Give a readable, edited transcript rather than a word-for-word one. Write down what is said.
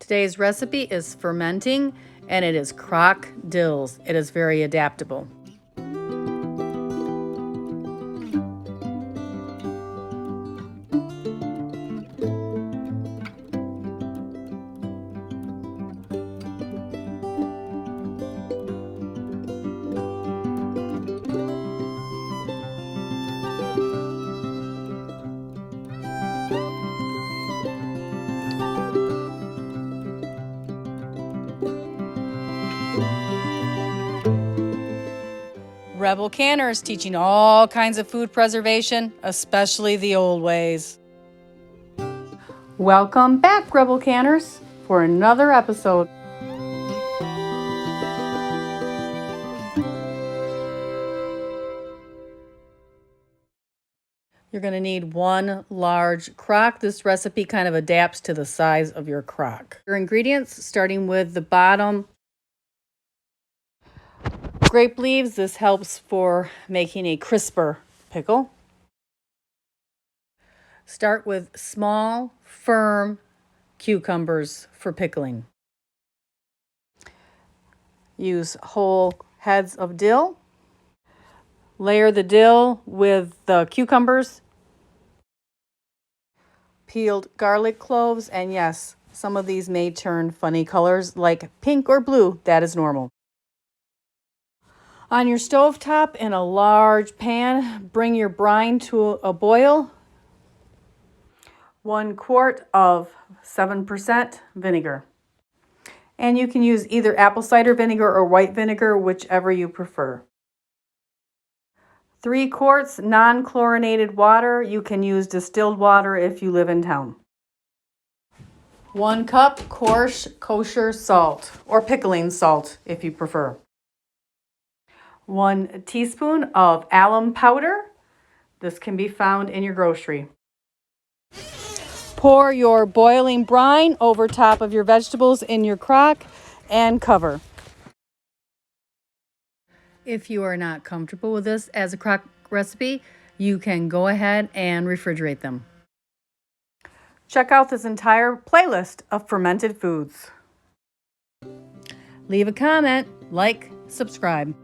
Today's recipe is fermenting, and it is CROCK DILLS. It is very adaptable. Rebel Canners teaching all kinds of food preservation, especially the old ways. Welcome back, Rebel Canners, for another episode. You're going to need one large crock. This recipe kind of adapts to the size of your crock. Your ingredients, starting with the bottom. Grape leaves, this helps for making a crisper pickle. Start with small, firm cucumbers for pickling. Use whole heads of dill. Layer the dill with the cucumbers. Peeled garlic cloves, and yes, some of these may turn funny colors like pink or blue. That is normal. On your stovetop in a large pan, bring your brine to a boil. 1 quart of 7% vinegar. And you can use either apple cider vinegar or white vinegar, whichever you prefer. 3 quarts non-chlorinated water. You can use distilled water if you live in town. 1 cup coarse kosher salt, or pickling salt if you prefer. 1 teaspoon of alum powder. This can be found in your grocery. Pour your boiling brine over top of your vegetables in your crock and cover. If you are not comfortable with this as a crock recipe, you can go ahead and refrigerate them. Check out this entire playlist of fermented foods. Leave a comment, like, subscribe.